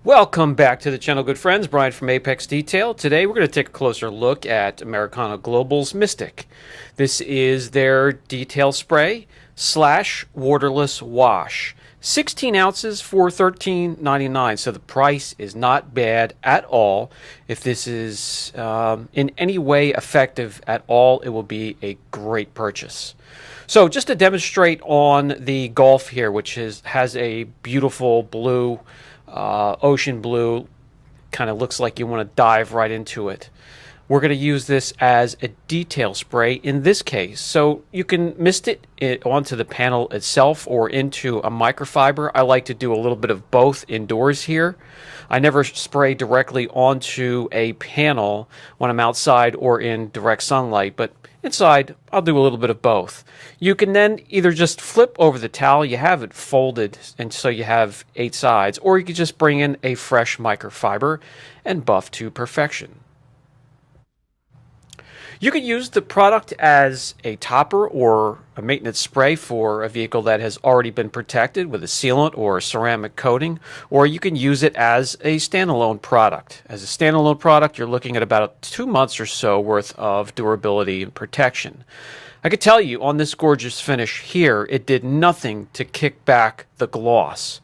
Welcome back to the channel, good friends. Brian from Apex Detail. Today we're going to take a closer look at Americana Global's Mystic. This is their detail spray slash waterless wash. 16 ounces for $13.99, so the price is not bad at all. If this is in any way effective at all, it will be a great purchase. So just to demonstrate on the Gulf here, which has a beautiful blue, ocean blue, kind of looks like you want to dive right into it. We're going to use this as a detail spray in this case. So you can mist it onto the panel itself or into a microfiber. I like to do a little bit of both indoors here. I never spray directly onto a panel when I'm outside or in direct sunlight, but inside I'll do a little bit of both. You can then either just flip over the towel, you have it folded and so you have 8 sides, or you could just bring in a fresh microfiber and buff to perfection. You could use the product as a topper or a maintenance spray for a vehicle that has already been protected with a sealant or a ceramic coating, or you can use it as a standalone product. As a standalone product, you're looking at about 2 months or so worth of durability and protection. I could tell you on this gorgeous finish here, it did nothing to kick back the gloss.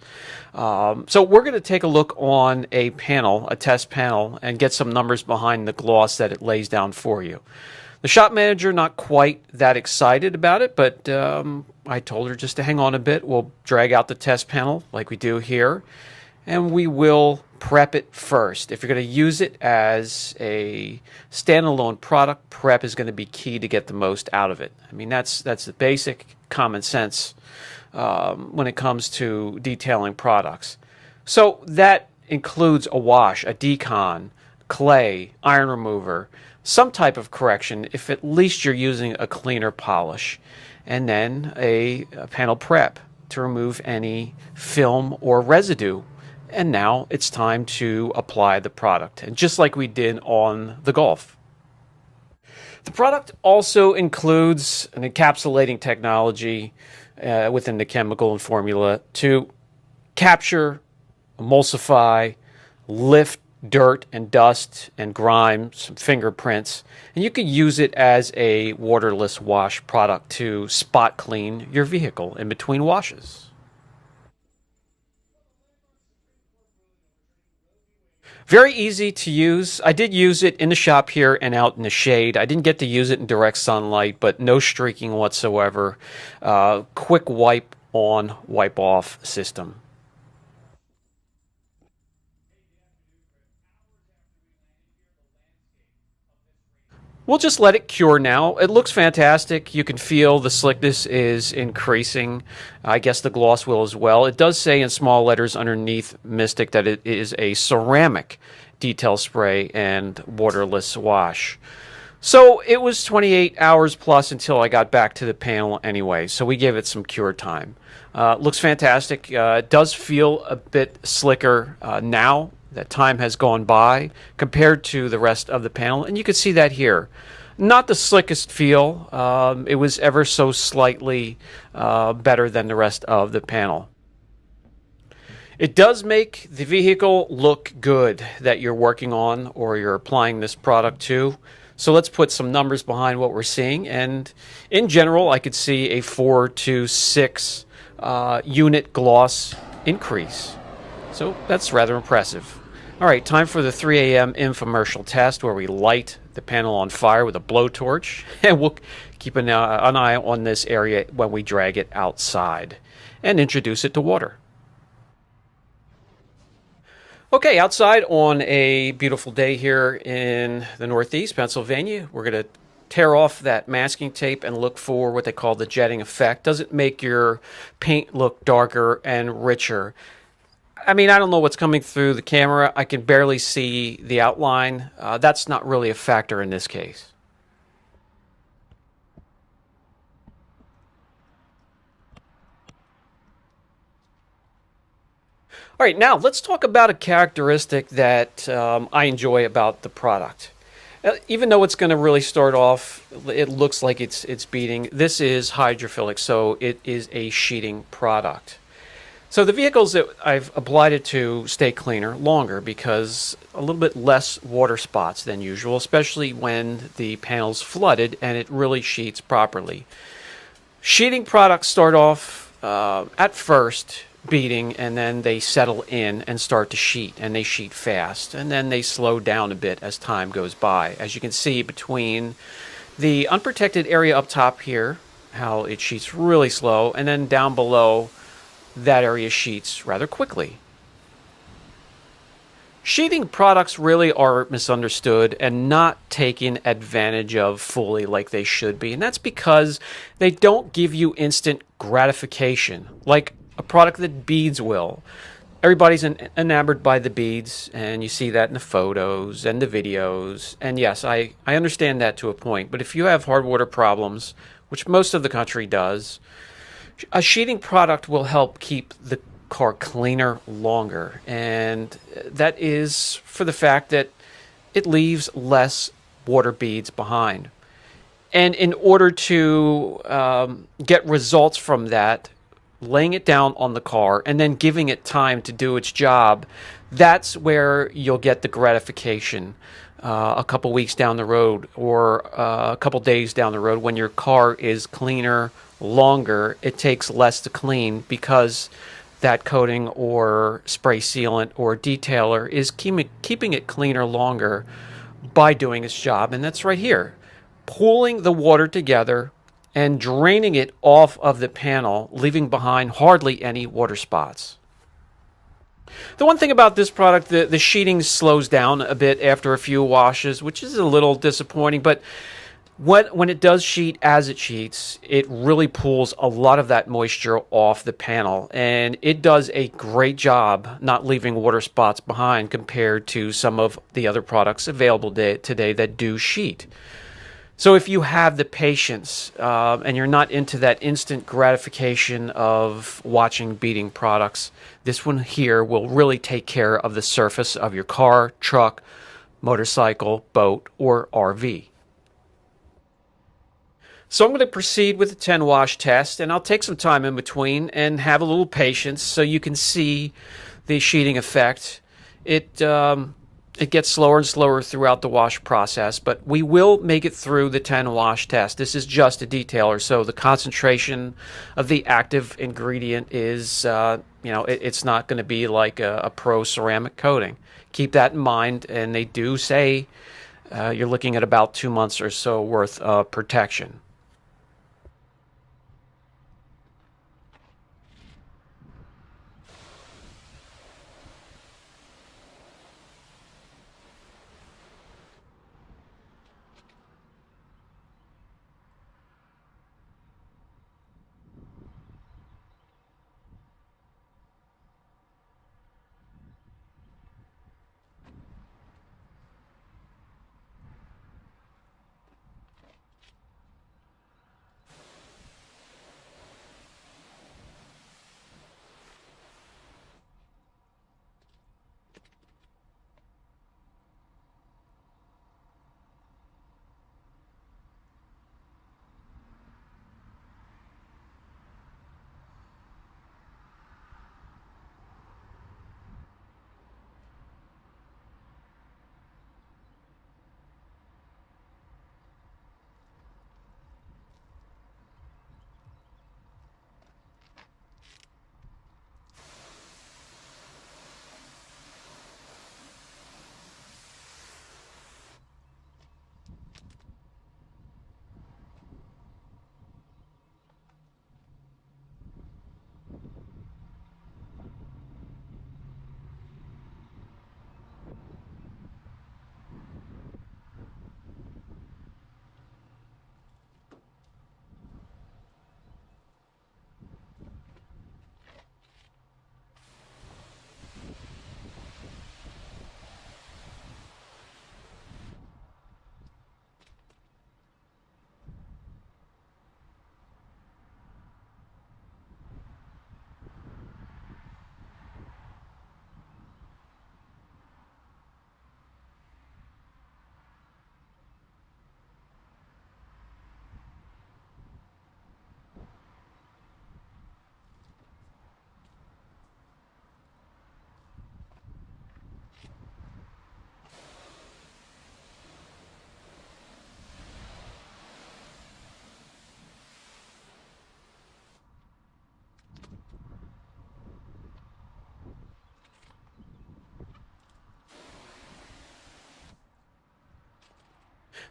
So we're going to take a look on a panel, a test panel, and get some numbers behind the gloss that it lays down for you. The shop manager not quite that excited about it, but I told her just to hang on a bit. We'll drag out the test panel like we do here, and we will prep it first. If you're going to use it as a standalone product, prep is going to be key to get the most out of it. I mean, that's the basic common sense when it comes to detailing products. So that includes a wash, a decon, clay, iron remover, some type of correction if at least you're using a cleaner polish, and then a panel prep to remove any film or residue. And now it's time to apply the product, and just like we did on the Gulf. The product also includes an encapsulating technology within the chemical and formula to capture, emulsify, lift dirt and dust and grime, some fingerprints, and you could use it as a waterless wash product to spot clean your vehicle in between washes. Very easy to use. I did use it in the shop here and out in the shade. I didn't get to use it in direct sunlight, but no streaking whatsoever. Quick wipe on, wipe off system. We'll just let it cure now. It looks fantastic. You can feel the slickness is increasing. I guess the gloss will as well. It does say in small letters underneath Mystic that it is a ceramic detail spray and waterless wash. So it was 28 hours plus until I got back to the panel anyway. So we gave it some cure time. Looks fantastic. It does feel a bit slicker now that time has gone by compared to the rest of the panel, and you can see that here. Not the slickest feel. It was ever so slightly better than the rest of the panel. It does make the vehicle look good that you're working on or you're applying this product to. So let's put some numbers behind what we're seeing, and in general I could see a 4 to 6 unit gloss increase. So that's rather impressive. All right, time for the 3 a.m. infomercial test where we light the panel on fire with a blowtorch, and we'll keep an eye on this area when we drag it outside and introduce it to water. Okay, outside on a beautiful day here in the Northeast, Pennsylvania, we're going to tear off that masking tape and look for what they call the jetting effect. Does it make your paint look darker and richer? I mean, I don't know what's coming through the camera. I can barely see the outline. That's not really a factor in this case. All right, now let's talk about a characteristic that I enjoy about the product. Even though it's going to really start off, it looks like it's beading. This is hydrophobic, so it is a sheeting product. So the vehicles that I've applied it to stay cleaner longer because a little bit less water spots than usual, especially when the panel's flooded and it really sheets properly. Sheeting products start off at first beading, and then they settle in and start to sheet, and they sheet fast, and then they slow down a bit as time goes by. As you can see between the unprotected area up top here, how it sheets really slow, and then down below, that area sheets rather quickly. Sheathing products really are misunderstood and not taken advantage of fully like they should be. And that's because they don't give you instant gratification like a product that beads will. Everybody's enamored by the beads, and you see that in the photos and the videos. And yes, I understand that to a point. But if you have hard water problems, which most of the country does, a sheeting product will help keep the car cleaner longer, and that is for the fact that it leaves less water beads behind. And in order to get results from that, laying it down on the car and then giving it time to do its job, that's where you'll get the gratification a couple weeks down the road, or a couple days down the road when your car is cleaner longer. It takes less to clean because that coating or spray sealant or detailer is keeping it cleaner longer by doing its job. And that's right here, pulling the water together and draining it off of the panel, leaving behind hardly any water spots. The one thing about this product, the sheeting slows down a bit after a few washes, which is a little disappointing, but when it does sheet as it sheets, it really pulls a lot of that moisture off the panel, and it does a great job not leaving water spots behind compared to some of the other products available today that do sheet. So if you have the patience and you're not into that instant gratification of watching beading products, this one here will really take care of the surface of your car, truck, motorcycle, boat, or RV. So I'm going to proceed with the 10 wash test, and I'll take some time in between and have a little patience so you can see the sheeting effect. It gets slower and slower throughout the wash process, but we will make it through the 10 wash test. This is just a detailer, so the concentration of the active ingredient is, it's not going to be like a pro ceramic coating. Keep that in mind, and they do say you're looking at about 2 months or so worth of protection.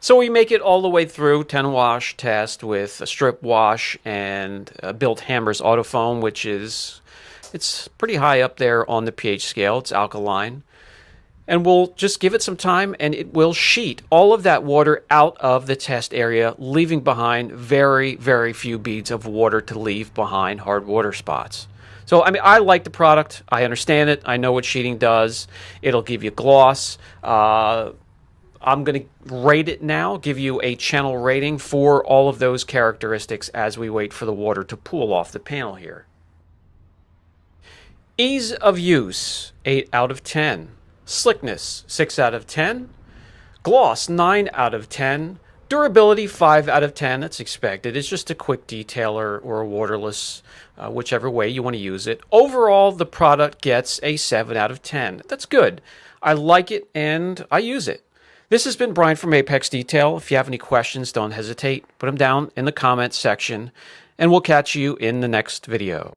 So we make it all the way through 10 wash test with a strip wash and Built Hammer's Autofoam, which it's pretty high up there on the pH scale. It's alkaline. And we'll just give it some time and it will sheet all of that water out of the test area, leaving behind very, very few beads of water to leave behind hard water spots. So, I mean, I like the product. I understand it. I know what sheeting does. It'll give you gloss. I'm going to rate it now, give you a channel rating for all of those characteristics as we wait for the water to pool off the panel here. Ease of use, 8 out of 10. Slickness, 6 out of 10. Gloss, 9 out of 10. Durability, 5 out of 10. That's expected. It's just a quick detailer or a waterless, whichever way you want to use it. Overall, the product gets a 7 out of 10. That's good. I like it and I use it. This has been Brian from Apex Detail. If you have any questions, don't hesitate. Put them down in the comments section, and we'll catch you in the next video.